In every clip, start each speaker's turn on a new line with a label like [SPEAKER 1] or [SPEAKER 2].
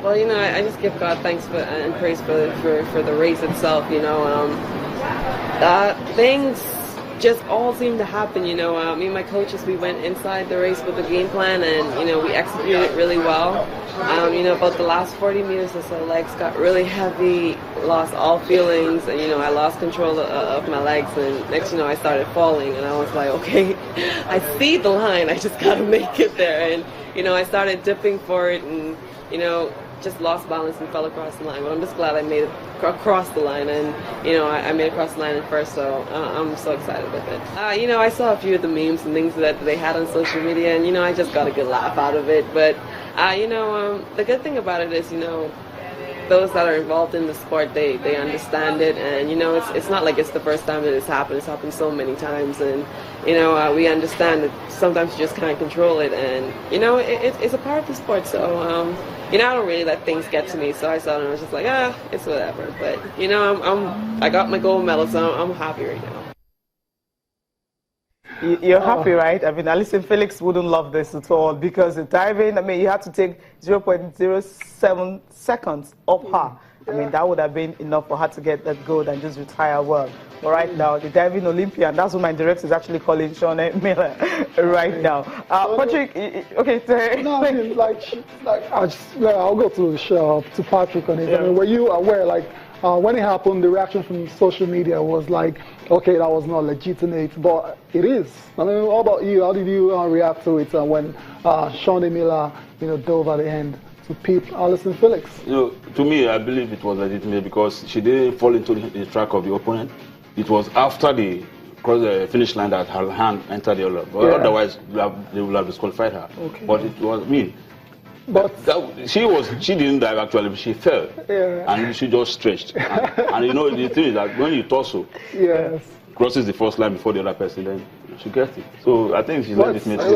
[SPEAKER 1] Well, I just give God thanks and praise for the race itself. Things just all seemed to happen. Me and my coaches, we went inside the race with a game plan, and we executed it really well. About the last 40 meters or so, legs got really heavy, lost all feelings, and I lost control of my legs. And next, I started falling, and I was like, okay, I see the line, I just gotta make it there. And I started dipping for it, and just lost balance and fell across the line. But I'm just glad I made it across the line, and I made it across the line in first, so I'm so excited with it. I saw a few of the memes and things that they had on social media, and I just got a good laugh out of it. But the good thing about it is those that are involved in the sport, they understand it, and it's not like it's the first time that it's happened. It's happened so many times, and we understand that sometimes you just can't control it, and it's a part of the sport. So I don't really let things get to me. So I saw it and I was just like, it's whatever. But I got my gold medal, so I'm happy right now.
[SPEAKER 2] You're happy, right? I mean, Allyson Felix wouldn't love this at all, because the diving, you had to take 0.07 seconds off her. I mean, that would have been enough for her to get that gold and just retire well. But right now, the diving Olympian, that's what my director is actually calling Shauna Miller right now. Patrick, okay.
[SPEAKER 3] No, I mean, I'll go to Patrick on it. Yeah. I mean, were you aware, when it happened, the reaction from social media was like, okay, that was not legitimate, but it is. I mean, how about you? How did you react to it when Shauna Miller, dove at the end to beat Allyson Felix?
[SPEAKER 4] To me, I believe it was legitimate because she didn't fall into the track of the opponent. It was after the finish line that her hand entered the other. Well, otherwise, they would have disqualified her. Okay. But it was But she didn't dive actually, but she fell, and she just stretched. And the thing is that when you torso crosses the first line before the other person, then she gets it. So I think she's legitimate.
[SPEAKER 5] Let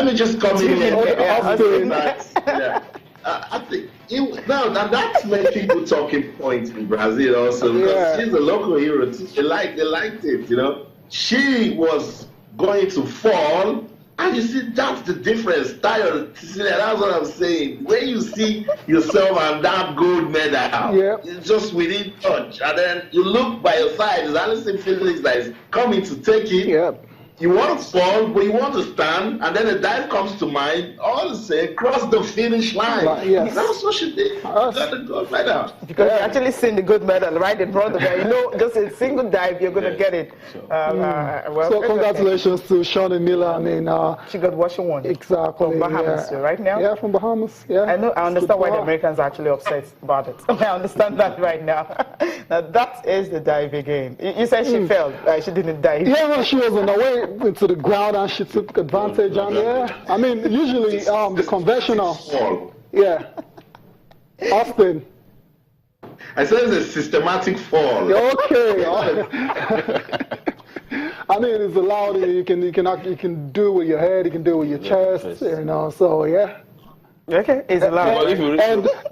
[SPEAKER 5] me just come in. I think that's made people talking points in Brazil also, because she's a local hero. They liked it. She was going to fall. And you see, that's the difference. That's what I'm saying. When you see yourself and that gold medal, it's just within touch. And then you look by your side, it's Allyson Felix that is coming to take it. Yep. You want to fall, but you want to stand, and then a dive comes to mind. All the same, cross the finish line. Yes. That's what she did. Got the gold medal.
[SPEAKER 2] Because you actually seen the gold medal right in front of her. Just a single dive, you're going to get it.
[SPEAKER 3] So congratulations to Shauna Miller. I mean,
[SPEAKER 2] she got what she wanted.
[SPEAKER 3] Exactly.
[SPEAKER 2] From Bahamas, right now.
[SPEAKER 3] Yeah, from Bahamas. Yeah.
[SPEAKER 2] I understand why the Americans are actually upset about it. I understand that right now. Now that is the dive again. You said she fell. She didn't dive.
[SPEAKER 3] Yeah, well, she was on the way into the ground and she took advantage. And I mean, usually the conventional. Austin.
[SPEAKER 5] I said it's a systematic fall.
[SPEAKER 3] Okay. I mean, it's allowed. You can do it with your head. You can do it with your chest. So yeah.
[SPEAKER 2] Okay, it's allowed.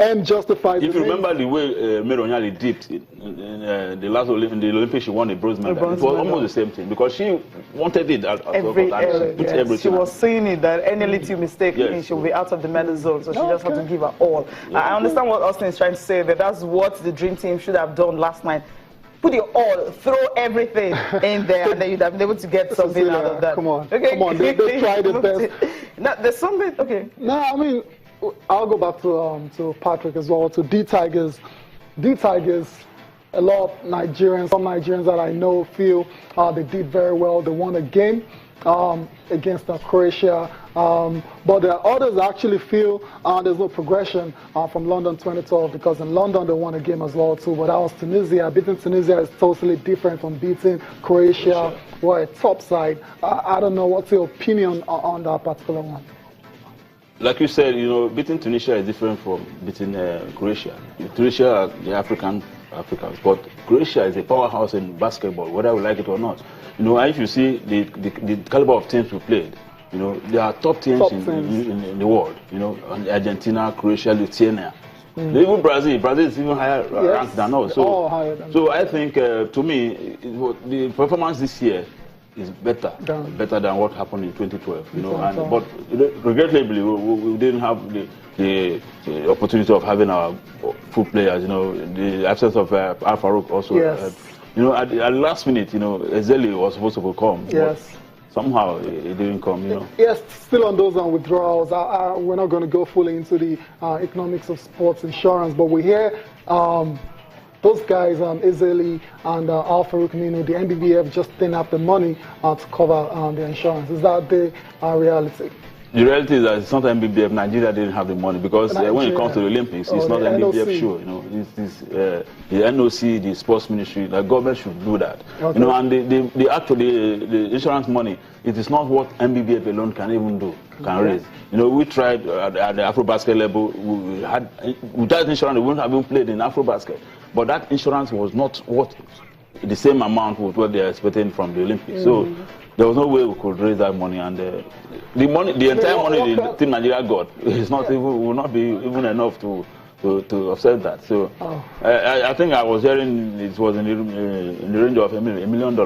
[SPEAKER 3] And justified.
[SPEAKER 4] If you remember the way Meronyali dipped in the last Olympics, she won a bronze medal. It was almost the same thing because she wanted it.
[SPEAKER 2] She was saying it that any little mistake, she will be out of the medal zone. So she just had to give her all. I understand what Austin is trying to say. That's what the dream team should have done last night. Put your all, throw everything in there, and then you'd have been able to get something out of that.
[SPEAKER 3] Come on, they tried their best.
[SPEAKER 2] Now, there's something,
[SPEAKER 3] No, I mean, I'll go back to Patrick as well, to D-Tigers. D-Tigers, a lot of Nigerians, some Nigerians that I know feel they did very well. They won a game against Croatia. But the others actually feel there's no progression from London 2012, because in London they won a game as well too. But that was Tunisia. Beating Tunisia is totally different from beating Croatia, who are a top side. I don't know, what's your opinion on that particular one?
[SPEAKER 4] Like you said, beating Tunisia is different from beating Croatia. Tunisia are the Africans, but Croatia is a powerhouse in basketball, whether we like it or not. If you see the caliber of teams we played, there are top teams in the world. Argentina, Croatia, Lithuania. Even Brazil is even higher ranked than us. So I think, to me, the performance this year is better than what happened in 2012. You know, but regrettably, we didn't have the opportunity of having our full players. You know, the absence of Al Farouk also.
[SPEAKER 3] Yes.
[SPEAKER 4] You know, at the last minute, you know, Ezeli was supposed to come.
[SPEAKER 3] Yes.
[SPEAKER 4] Somehow it didn't come, you know.
[SPEAKER 3] Yes, still on those withdrawals. We're not going to go fully into the economics of sports insurance, but we hear those guys, Ezeli and Al Farouk, you know, the NBBF just didn't have the money to cover the insurance. Is that the reality?
[SPEAKER 4] The reality is that it's not NBBF. Nigeria didn't have the money because when it comes to the Olympics, it's not NBBF show. You know, it's the NOC, the sports ministry. The government should do that. Okay. You know, and the insurance money, it is not what NBBF alone can even do, raise. You know, we tried at the AfroBasket level. Without insurance, we wouldn't have even played in AfroBasket. But that insurance was not what the same amount was what they are expecting from the Olympics. So there was no way we could raise that money, and the entire money the Team Nigeria got will not be even enough to offset that. So I think I was hearing it was in the range of $1 million.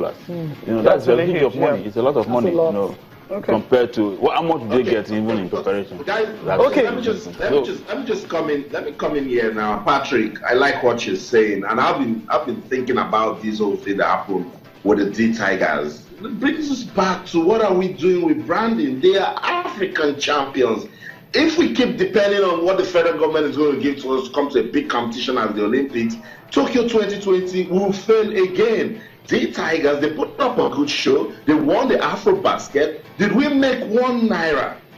[SPEAKER 4] You know, that's a huge of money. Yeah. It's a lot of money. You know. Okay. Compared to how much they get even in preparation.
[SPEAKER 5] Guys, let me just come in. Let me come in here now, Patrick. I like what you're saying, and I've been thinking about this whole thing that happened with the D Tigers. It brings us back to what are we doing with branding? They are African champions. If we keep depending on what the federal government is going to give to us to come to a big competition as the Olympics, Tokyo 2020 will fail again. The Tigers, they put up a good show. They won the AfroBasket. Did we make #1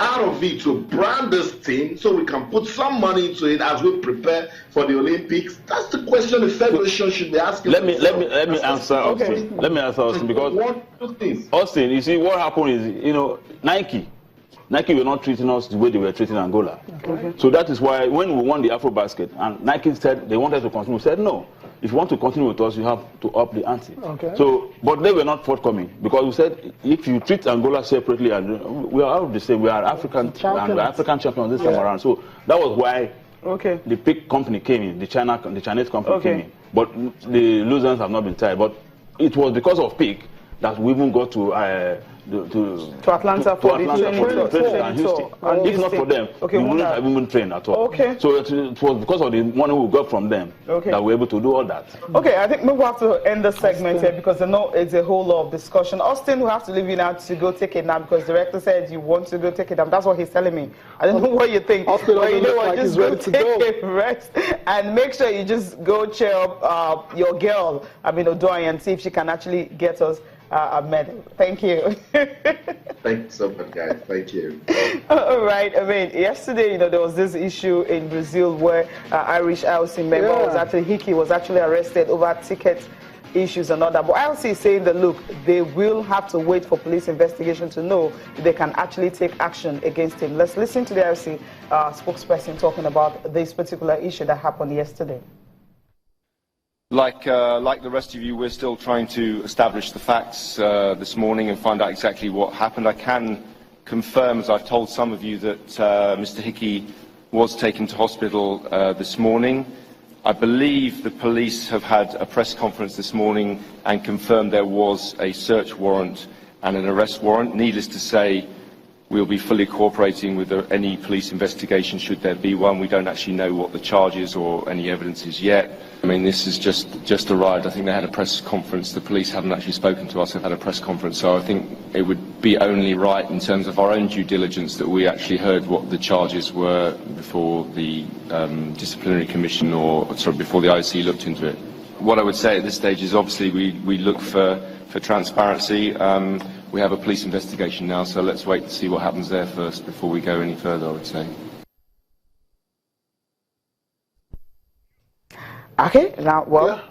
[SPEAKER 5] out of it to brand this team so we can put some money into it as we prepare for the Olympics? That's the question the federation should be asking.
[SPEAKER 4] Let me answer Austin. Okay. Let me answer Austin because Austin, you see what happened is, you know, Nike were not treating us the way they were treating Angola. Okay. So that is why when we won the AfroBasket and Nike said they wanted to continue, we said no. If you want to continue with us, you have to up the ante. Okay. So, but they were not forthcoming because we said if you treat Angola separately, and we are the same, we are African champions. And we're African champions this time around. So that was why the big company came in, the Chinese company came in. But the losers have not been tied. But it was because of PIC that we even got to
[SPEAKER 2] Atlanta for the training
[SPEAKER 4] and Houston. If not for them, we wouldn't have even trained at all. Okay. So it was because of the money we got from them that we were able to do all that.
[SPEAKER 2] Okay, I think we'll have to end the segment here because I know it's a whole lot of discussion. Austin, we have to leave you now to go take it now because the director said you want to go take it now. That's what he's telling me. I don't know what you think.
[SPEAKER 3] Austin,
[SPEAKER 2] but you know what,
[SPEAKER 3] like
[SPEAKER 2] just go take a rest and make sure you just go cheer up your girl, Odoy, and see if she can actually get us a medal. Thank you.
[SPEAKER 5] Thanks so much, guys. Thank you.
[SPEAKER 2] All right. Yesterday, there was this issue in Brazil where Irish IOC member Hickey was actually arrested over ticket issues and all that. But IOC is saying that, look, they will have to wait for police investigation to know if they can actually take action against him. Let's listen to the IOC spokesperson talking about this particular issue that happened yesterday.
[SPEAKER 6] Like the rest of you, we're still trying to establish the facts this morning and find out exactly what happened. I can confirm, as I've told some of you, that Mr. Hickey was taken to hospital this morning. I believe the police have had a press conference this morning and confirmed there was a search warrant and an arrest warrant. Needless to say, we'll be fully cooperating with any police investigation should there be one. We don't actually know what the charge is or any evidence is yet. I mean, this is just arrived. I think they had a press conference. The police haven't actually spoken to us. They've had a press conference. So I think it would be only right in terms of our own due diligence that we actually heard what the charges were before the disciplinary commission before the IOC looked into it. What I would say at this stage is obviously we look for transparency. We have a police investigation now, so let's wait to see what happens there first before we go any further, I would say.
[SPEAKER 2] Okay, now,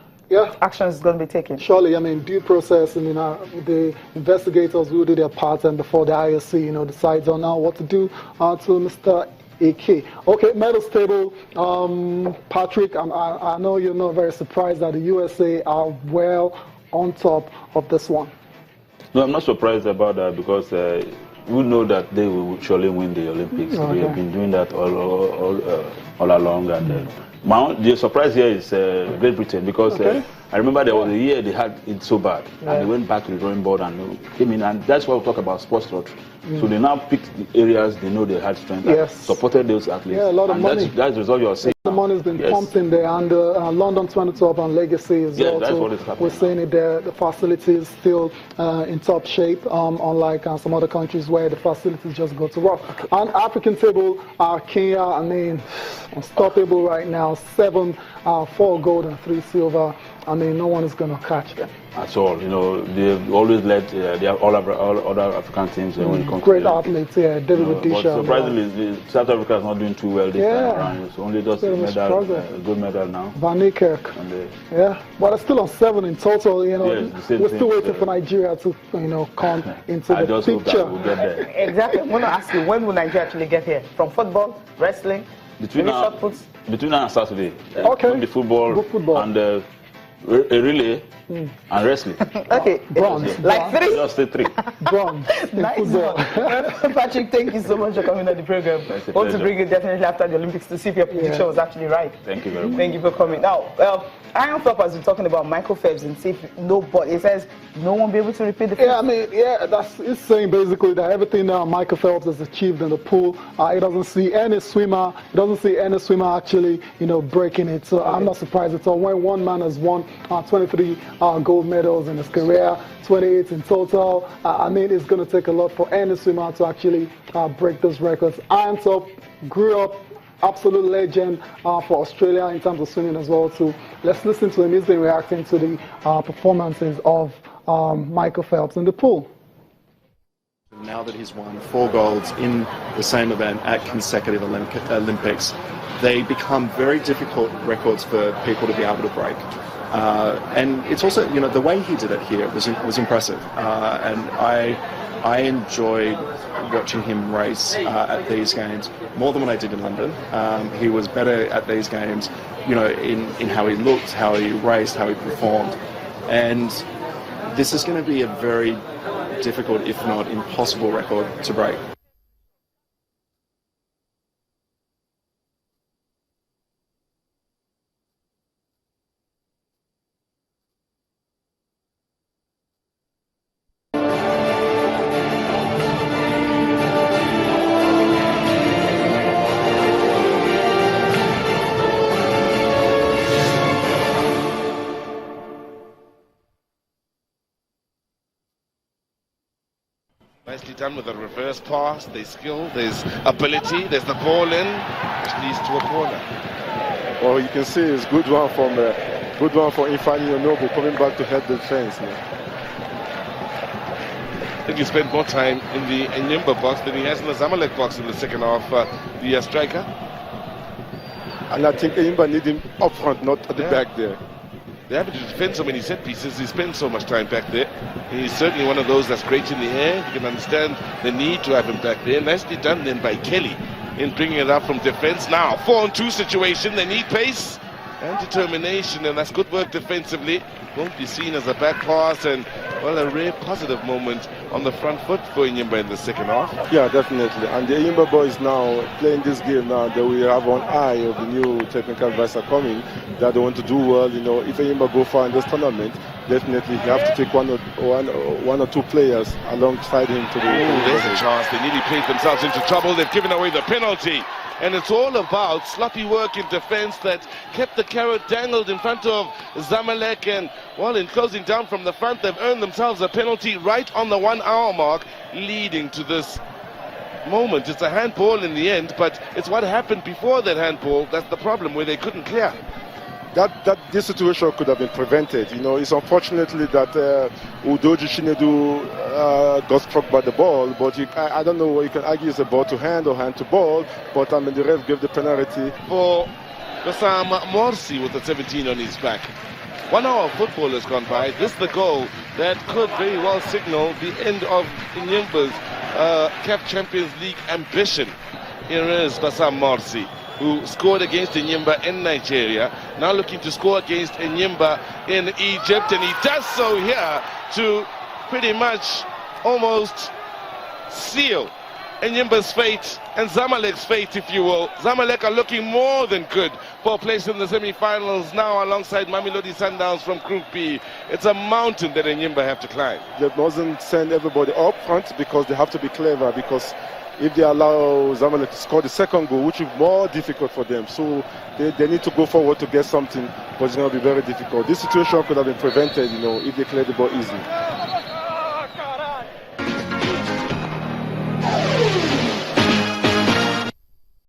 [SPEAKER 2] action is going to be taken.
[SPEAKER 3] Surely, due process, the investigators will do their part, and before the IOC, decides on now what to do to Mr. AK. Okay, medals table. Patrick, I know you're not very surprised that the USA are well on top of this one.
[SPEAKER 4] No, I'm not surprised about that because we know that they will surely win the Olympics. Okay. They have been doing that all along, and The surprise here is Great Britain because I remember there was a year they had it so bad and they went back to the drawing board and came in, and that's why we talk about sports lottery. So they now picked the areas they know they had strength and supported those athletes.
[SPEAKER 3] Yeah, a lot of money.
[SPEAKER 4] That's the result you're seeing.
[SPEAKER 3] The money's been pumped in there, and London 2012 and Legacy is
[SPEAKER 4] that's what is happening.
[SPEAKER 3] We're seeing it there. The facilities still in top shape, unlike some other countries where the facilities just go to rock. And African table, Kenya, I mean, unstoppable right now. 7, 4 gold and 3 silver. I mean, no one is going to catch them.
[SPEAKER 4] At all, they've always led all other African teams when it comes
[SPEAKER 3] great
[SPEAKER 4] to
[SPEAKER 3] athletes, David Rudisha.
[SPEAKER 4] But surprisingly, South Africa is not doing too well this time around. It's only just a gold medal now.
[SPEAKER 3] Van Niekerk. But it's still on 7 in total. We're still waiting for Nigeria to, come into the
[SPEAKER 4] just
[SPEAKER 3] picture.
[SPEAKER 4] Hope that we'll get there.
[SPEAKER 2] Exactly. I'm going to ask you, when will Nigeria actually get here? From football, wrestling,
[SPEAKER 4] between now and Saturday.
[SPEAKER 3] Okay.
[SPEAKER 4] Football. And a relay and wrestling.
[SPEAKER 2] Okay.
[SPEAKER 3] Bronze.
[SPEAKER 2] Like 3?
[SPEAKER 4] Just say 3.
[SPEAKER 3] Bronze.
[SPEAKER 2] Nice. Patrick, thank you so much for coming on the program. Hope to bring you definitely after the Olympics to see if your prediction was actually right.
[SPEAKER 4] Thank you very much.
[SPEAKER 2] Thank you for coming. Now, Iron Phelps has been talking about Michael Phelps and see if it says no one will be able to repeat the feat.
[SPEAKER 3] It's saying basically that everything Michael Phelps has achieved in the pool, he doesn't see any swimmer actually, breaking it. So I'm not surprised at all. When one man has won 23 gold medals in his career, 28 in total, it's going to take a lot for any swimmer to actually break those records. Iron Phelps grew up absolute legend for Australia in terms of swimming as well too. Let's listen to him. He's been reacting to the performances of Michael Phelps in the pool.
[SPEAKER 7] Now that he's won 4 golds in the same event at consecutive Olympics, they become very difficult records for people to be able to break. And it's also, the way he did it here was impressive. And I enjoyed watching him race at these games more than when I did in London. He was better at these games, in how he looked, how he raced, how he performed. And this is going to be a very difficult, if not impossible, record to break.
[SPEAKER 8] Nicely done with a reverse pass. There's skill, there's ability, there's the ball in, which leads to a corner.
[SPEAKER 9] Well, you can see it's good one for Ifeanyi Onobu coming back to head the defense.
[SPEAKER 8] I think he spent more time in the Enyimba box than he has in the Zamalek box in the second half, the striker.
[SPEAKER 9] And I think Enyimba need him up front, not at the back there.
[SPEAKER 8] They're having to defend so many set pieces. He spends so much time back there. He's certainly one of those that's great in the air. You can understand the need to have him back there. Nicely done then by Kelly in bringing it up from defense. Now, 4-on-2 situation. They need pace and determination, and that's good work defensively. Won't be seen as a back pass, and well, a rare positive moment on the front foot for Enyimba in the second half.
[SPEAKER 9] Yeah, definitely. And the Enyimba boys now playing this game now, they will have one eye of the new technical advisor coming, that they want to do well. If Enyimba go far in this tournament, definitely you have to take one or two players alongside him to the.
[SPEAKER 8] There's a chance. They nearly played themselves into trouble. They've given away the penalty. And it's all about sloppy work in defense that kept the carrot dangled in front of Zamalek. And, well, in closing down from the front, they've earned themselves a penalty right on the 1 hour mark, leading to this moment. It's a handball in the end, but it's what happened before that handball that's the problem, where they couldn't clear.
[SPEAKER 9] This situation could have been prevented. It's unfortunately that Udoji Chinedu got struck by the ball, but I don't know, you can argue it's a ball to hand or hand to ball, but the ref gave the penalty.
[SPEAKER 8] For Bassam Morsi with the 17 on his back. 1 hour of football has gone by. This is the goal that could very well signal the end of Enyimba's CAF Champions League ambition. Here is Bassam Morsi, who scored against Enyimba in Nigeria, now looking to score against Enyimba in Egypt, and he does so here to pretty much almost seal Enyimba's fate and Zamalek's fate, if you will. Zamalek are looking more than good for a place in the semi-finals now alongside Mamelodi Sundowns from Group B. It's a mountain that Enyimba have to climb.
[SPEAKER 9] They mustn't send everybody up front because they have to be clever, because if they allow Zamalek to score the second goal, which is more difficult for them, so they need to go forward to get something, but it's going to be very difficult. This situation could have been prevented, if they clear the ball easily.